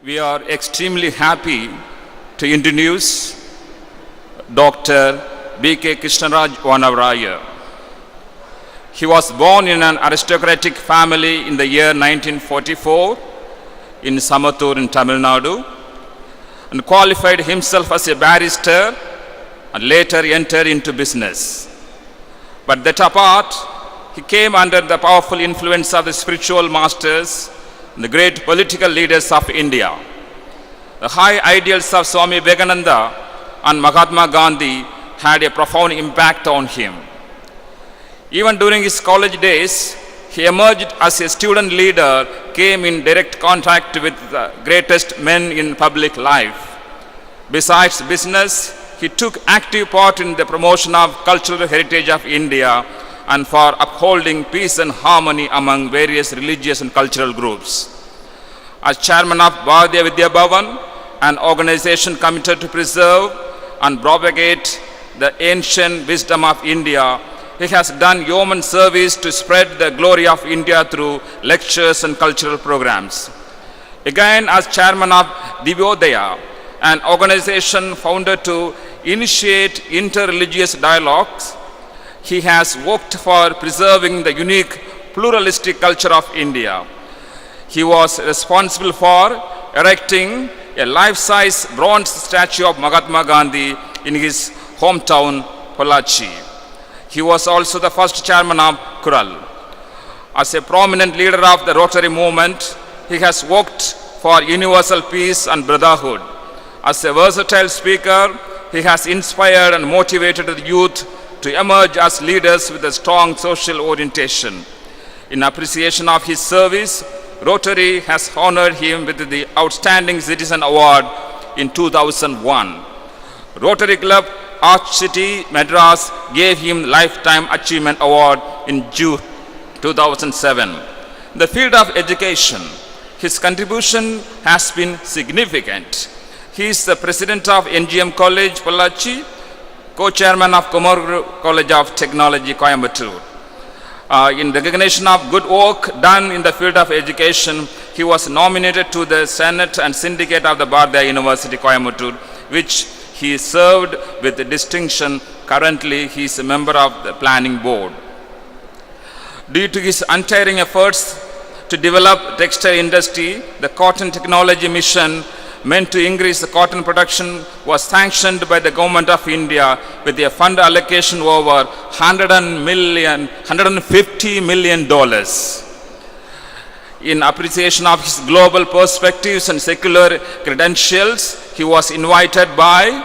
We are extremely happy to introduce Dr. B.K. Krishnaraj Vanavarayar. He was born in an aristocratic family in the year 1944 in Samathur in Tamil Nadu and qualified himself as a barrister and later entered into business. But that apart, he came under the powerful influence of the spiritual masters and the great political leaders of India. The high ideals of Swami Vivekananda and Mahatma Gandhi had a profound impact on him. Even during his college days, he emerged as a student leader, came in direct contact with the greatest men in public life. Besides business, he took active part in the promotion of cultural heritage of India and for upholding peace and harmony among various religious and cultural groups. As chairman of Bharatiya Vidya Bhavan, an organization committed to preserve and propagate the ancient wisdom of India, he has done yeoman service to spread the glory of India through lectures and cultural programs. Again, as chairman of Divyodaya, an organization founded to initiate inter-religious dialogues, he has worked for preserving the unique pluralistic culture of India. He was responsible for erecting a life-size bronze statue of Mahatma Gandhi in his hometown, Pollachi. He was also the first chairman of Kural. As a prominent leader of the Rotary movement, he has worked for universal peace and brotherhood. As a versatile speaker, he has inspired and motivated the youth to emerge as leaders with a strong social orientation. In appreciation of his service, Rotary has honored him with the Outstanding Citizen Award in 2001. Rotary Club Arch City, Madras gave him Lifetime Achievement Award in June 2007. In the field of education, his contribution has been significant. He is the president of NGM College, Pollachi, co-chairman of Komaruru College of Technology, Coimbatore. In recognition of good work done in the field of education, he was nominated to the Senate and Syndicate of the Bharatiya University, Coimbatore, which he served with distinction. Currently, he is a member of the planning board. Due to his untiring efforts to develop textile industry, the Cotton Technology Mission meant to increase the cotton production was sanctioned by the government of India with a fund allocation over $150 million. In appreciation of his global perspectives and secular credentials, he was invited by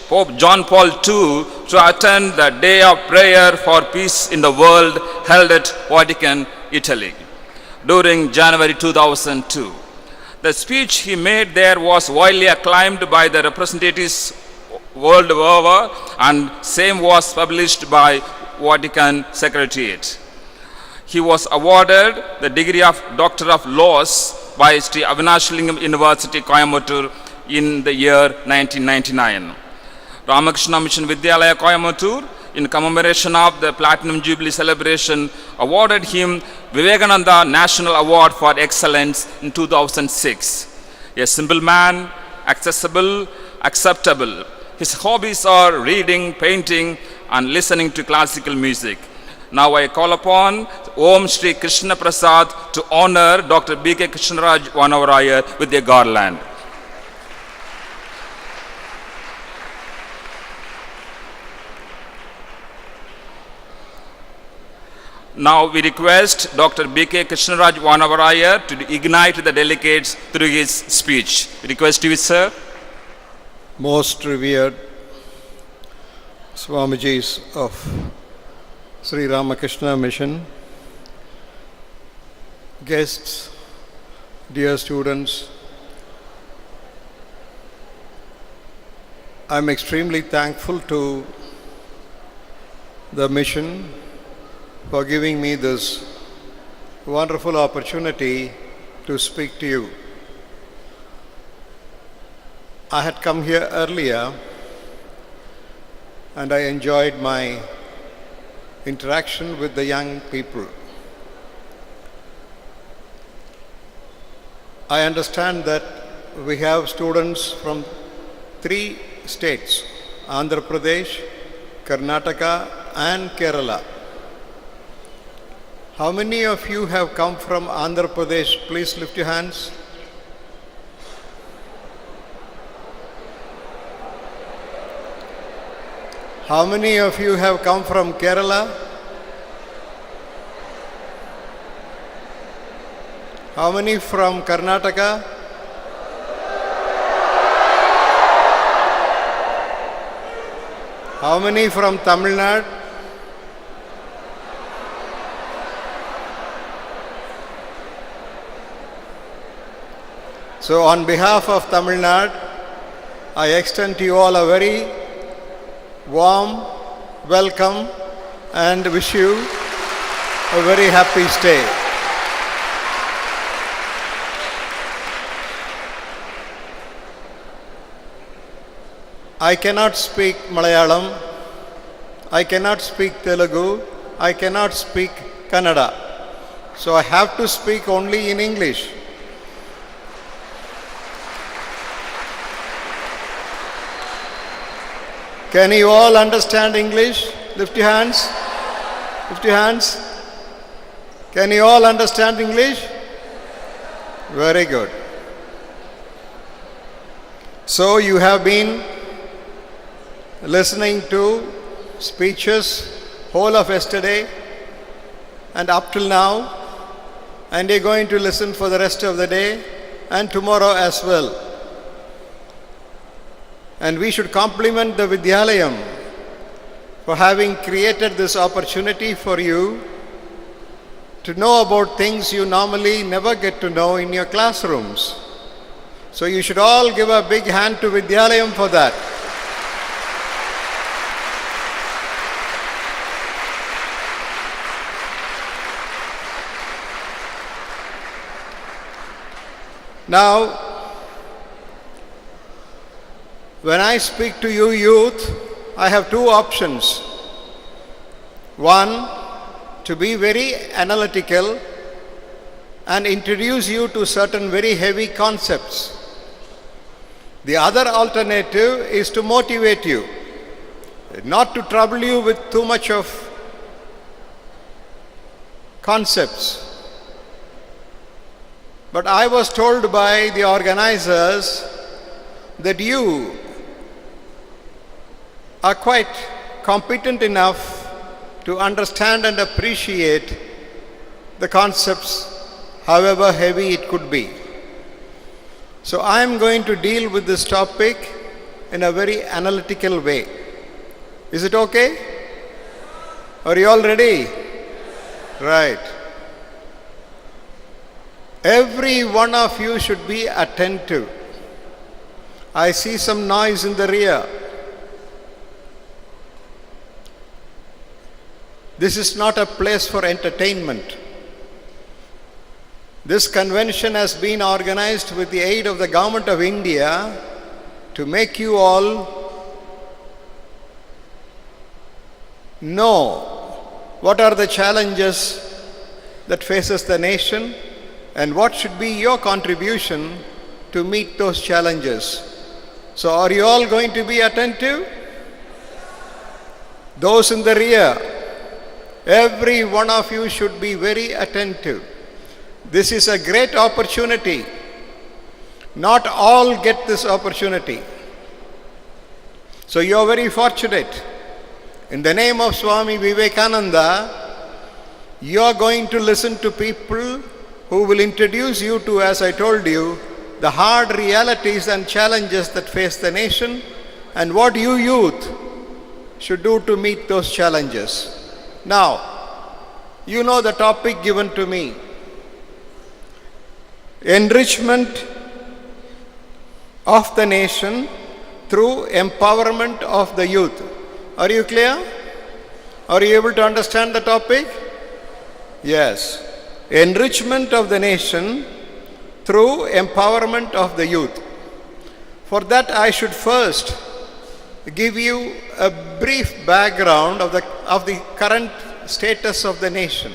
Pope John Paul II to attend the Day of Prayer for Peace in the World held at Vatican, Italy, during January 2002. The speech he made there was widely acclaimed by the representatives world over, and same was published by Vatican Secretariat. He was awarded the degree of Doctor of Laws by Sri Avinashalingam University, Coimbatore in the year 1999. Ramakrishna Mission Vidyalaya, Coimbatore, in commemoration of the Platinum Jubilee celebration, awarded him Vivekananda National Award for Excellence in 2006. A simple man, accessible, acceptable. His hobbies are reading, painting, and listening to classical music. Now I call upon Om Shri Krishna Prasad to honor Dr. B.K. Krishnaraj Vanavarayar with a garland. Now we request Dr. B.K. Krishnaraj Vanavarayar to ignite the delegates through his speech. Request you, sir. Most revered Swamijis of Sri Ramakrishna Mission, guests, dear students, I am extremely thankful to the mission for giving me this wonderful opportunity to speak to you. I had come here earlier and I enjoyed my interaction with the young people. I understand that we have students from 3 states, Andhra Pradesh, Karnataka and Kerala. How many of you have come from Andhra Pradesh? Please lift your hands. How many of you have come from Kerala? How many from Karnataka? How many from Tamil Nadu? So on behalf of Tamil Nadu, I extend to you all a very warm welcome and wish you a very happy stay. I cannot speak Malayalam, I cannot speak Telugu, I cannot speak Kannada. So I have to speak only in English. Can you all understand English? Lift your hands. Lift your hands. Can you all understand English? Very good. So you have been listening to speeches whole of yesterday and up till now, and you're going to listen for the rest of the day and tomorrow as well. And we should compliment the Vidyalayam for having created this opportunity for you to know about things you normally never get to know in your classrooms. So you should all give a big hand to Vidyalayam for that. Now, when I speak to you youth, I have 2 options. One, to be very analytical and introduce you to certain very heavy concepts. The other alternative is to motivate you, not to trouble you with too much of concepts. But I was told by the organizers that you are quite competent enough to understand and appreciate the concepts, however heavy it could be. So I am going to deal with this topic in a very analytical way. Is it okay? Are you all ready? Right. Every one of you should be attentive. I see some noise in the rear. This is not a place for entertainment. This convention has been organized with the aid of the Government of India to make you all know what are the challenges that faces the nation and what should be your contribution to meet those challenges. So are you all going to be attentive? Those in the rear, every one of you should be very attentive. This is a great opportunity. Not all get this opportunity. So you are very fortunate. In the name of Swami Vivekananda, you are going to listen to people who will introduce you to, as I told you, the hard realities and challenges that face the nation and what you youth should do to meet those challenges. Now, you know the topic given to me. Enrichment of the nation through empowerment of the youth. Are you clear? Are you able to understand the topic? Yes. Enrichment of the nation through empowerment of the youth. For that, I should first give you a brief background of the current status of the nation.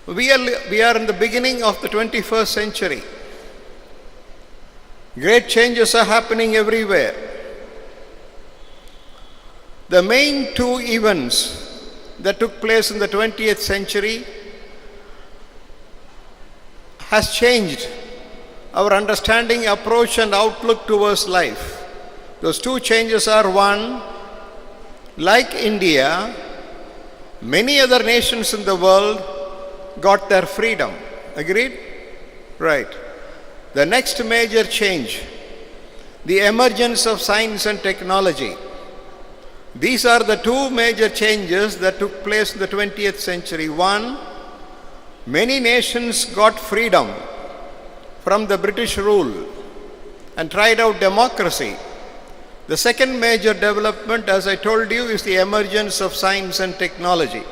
We are in the beginning of the 21st century. Great changes are happening everywhere. The main two events that took place in the 20th century has changed our understanding, approach and outlook towards life. Those two changes are: one, like India, many other nations in the world got their freedom. Agreed? Right. The next major change, the emergence of science and technology. These are the two major changes that took place in the 20th century. One, many nations got freedom from the British rule and tried out democracy. The second major development, as I told you, is the emergence of science and technology.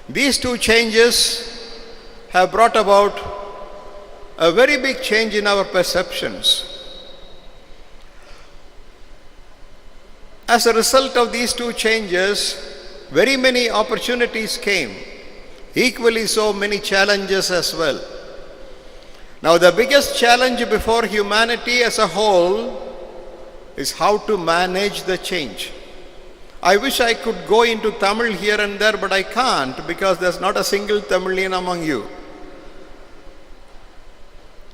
These two changes have brought about a very big change in our perceptions. As a result of these two changes, very many opportunities came. Equally so, many challenges as well. Now, the biggest challenge before humanity as a whole is how to manage the change. I wish I could go into Tamil here and there, but I can't because there's not a single Tamilian among you.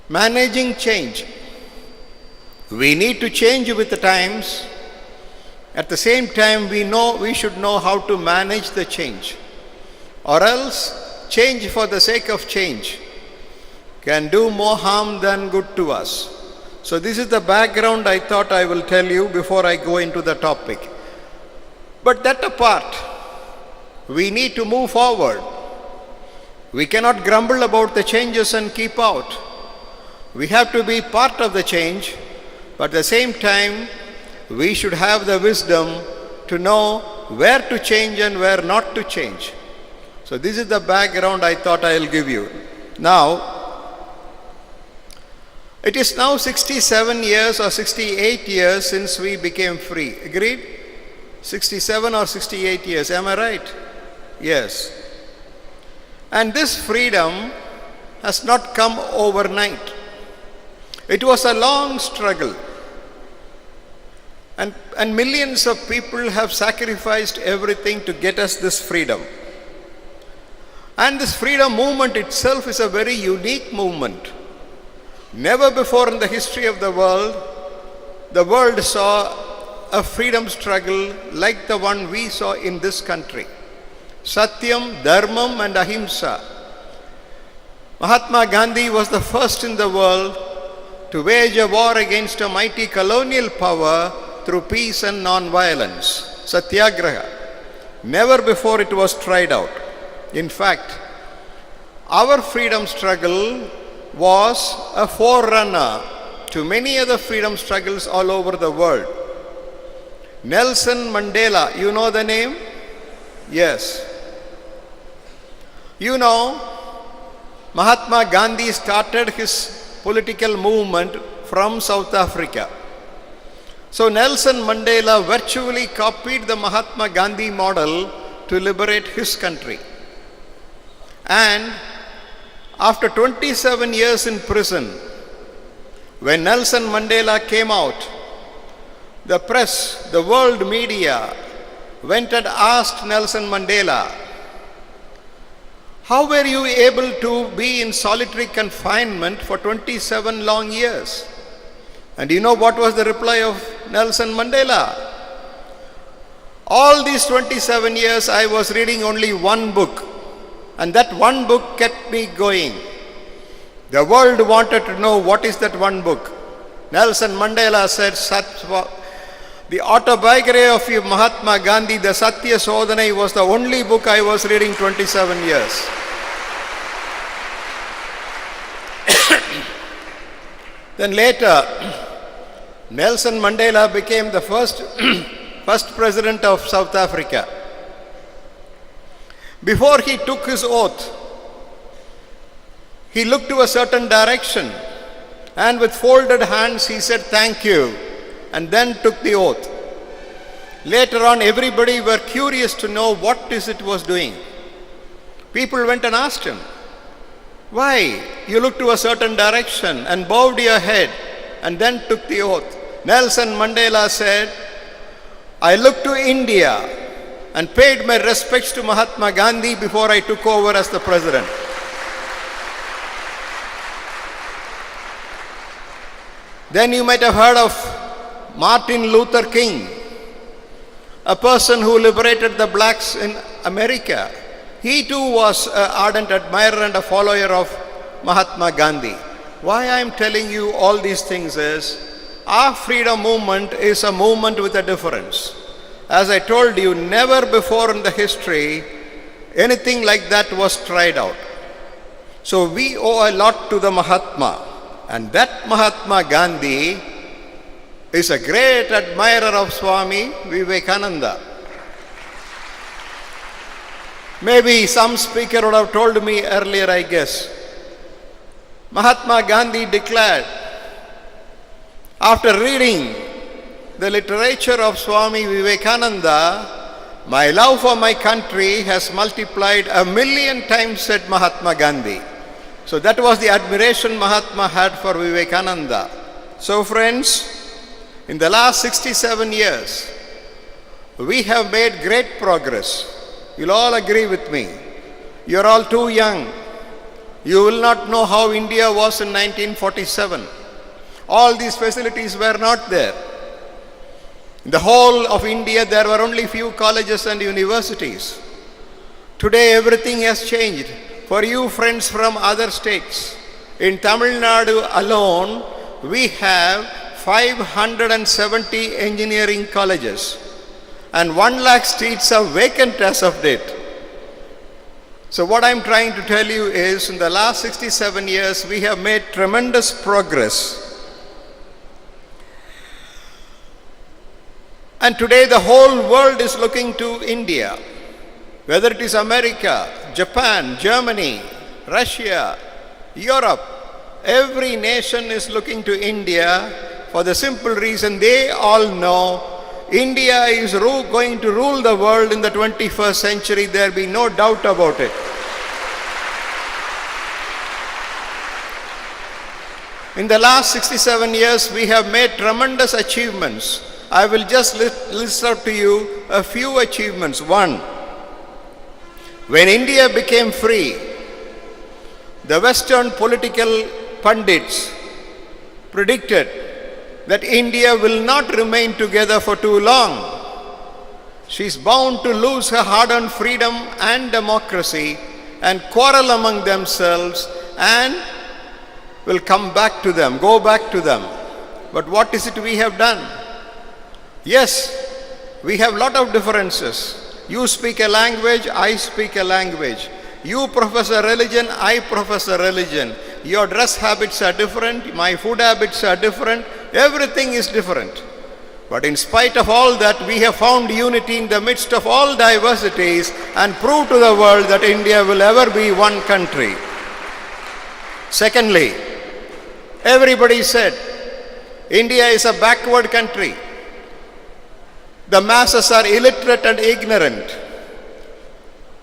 Managing change. We need to change with the times. At the same time, we should know how to manage the change. Or else, change for the sake of change can do more harm than good to us. So this is the background I thought I will tell you before I go into the topic. But that apart, we need to move forward. We cannot grumble about the changes and keep out. We have to be part of the change, but at the same time, we should have the wisdom to know where to change and where not to change. So this is the background I thought I will give you. Now, it is now 67 years or 68 years since we became free. Agreed? 67 or 68 years. Am I right? Yes. And this freedom has not come overnight. It was a long struggle. And millions of people have sacrificed everything to get us this freedom. And this freedom movement itself is a very unique movement. Never before in the history of the world saw a freedom struggle like the one we saw in this country. Satyam, Dharmam and Ahimsa. Mahatma Gandhi was the first in the world to wage a war against a mighty colonial power through peace and non-violence. Satyagraha. Never before it was tried out. In fact, our freedom struggle was a forerunner to many other freedom struggles all over the world. Nelson Mandela, you know the name? Yes. You know, Mahatma Gandhi started his political movement from South Africa. So Nelson Mandela virtually copied the Mahatma Gandhi model to liberate his country. And after 27 years in prison, when Nelson Mandela came out, the press, the world media went and asked Nelson Mandela, how were you able to be in solitary confinement for 27 long years? And you know what was the reply of Nelson Mandela? All these 27 years I was reading only one book, and that one book kept me going. The world wanted to know what is that one book. Nelson Mandela said, the autobiography of Mahatma Gandhi, the Satya Sodhanai, was the only book I was reading 27 years. Then later, Nelson Mandela became the first president of South Africa. Before he took his oath, he looked to a certain direction and with folded hands he said thank you and then took the oath. Later on, everybody were curious to know what is it was doing. People went and asked him, why? You looked to a certain direction and bowed your head and then took the oath. Nelson Mandela said, I looked to India and paid my respects to Mahatma Gandhi before I took over as the president. Then you might have heard of Martin Luther King, a person who liberated the blacks in America. He too was an ardent admirer and a follower of Mahatma Gandhi. Why I am telling you all these things is, our freedom movement is a movement with a difference. As I told you, never before in the history anything like that was tried out. So we owe a lot to the Mahatma. And that Mahatma Gandhi is a great admirer of Swami Vivekananda. Maybe some speaker would have told me earlier, I guess. Mahatma Gandhi declared, after reading the literature of Swami Vivekananda, my love for my country has multiplied 1,000,000 times, said Mahatma Gandhi. So that was the admiration Mahatma had for Vivekananda. So friends, in the last 67 years, we have made great progress. You'll all agree with me. You're all too young. You will not know how India was in 1947. All these facilities were not there. In the whole of India, there were only few colleges and universities. Today, everything has changed. For you friends from other states, in Tamil Nadu alone, we have 570 engineering colleges and 1 lakh seats are vacant as of date. So what I'm trying to tell you is, in the last 67 years, we have made tremendous progress. And today the whole world is looking to India. Whether it is America, Japan, Germany, Russia, Europe, every nation is looking to India for the simple reason they all know India is going to rule the world in the 21st century. There be no doubt about it. In the last 67 years, we have made tremendous achievements. I will just list out to you a few achievements. One, when India became free, the Western political pundits predicted that India will not remain together for too long. She is bound to lose her hard-earned freedom and democracy and quarrel among themselves and will come back to them, go back to them. But what is it we have done? Yes, we have a lot of differences. You speak a language, I speak a language. You profess a religion, I profess a religion. Your dress habits are different, my food habits are different, everything is different. But in spite of all that, we have found unity in the midst of all diversities and proved to the world that India will ever be one country. Secondly, everybody said India is a backward country. The masses are illiterate and ignorant.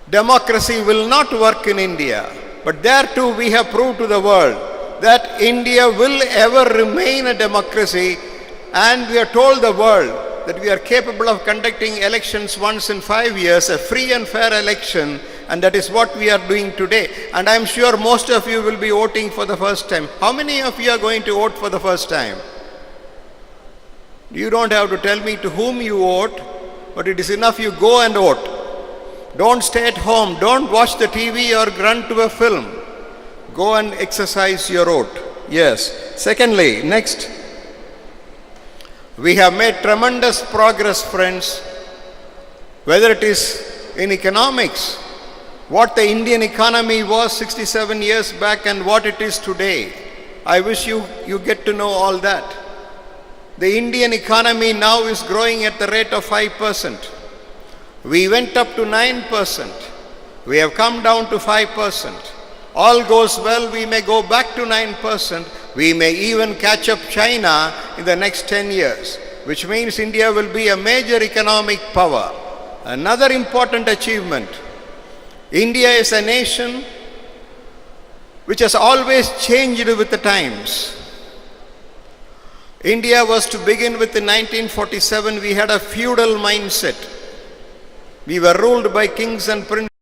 Democracy will not work in India. But there too we have proved to the world that India will ever remain a democracy, and we have told the world that we are capable of conducting elections once in 5 years, a free and fair election, and that is what we are doing today. And I am sure most of you will be voting for the first time. How many of you are going to vote for the first time? You don't have to tell me to whom you vote, but it is enough you go and vote. Don't stay at home. Don't watch the TV or run to a film. Go and exercise your vote. Yes. Secondly, next, we have made tremendous progress, friends. Whether it is in economics, what the Indian economy was 67 years back and what it is today. I wish you get to know all that. The Indian economy now is growing at the rate of 5%. We went up to 9%. We have come down to 5%. All goes well, we may go back to 9%. We may even catch up China in the next 10 years, which means India will be a major economic power. Another important achievement, India is a nation which has always changed with the times. India was to begin with in 1947, we had a feudal mindset. We were ruled by kings and princes.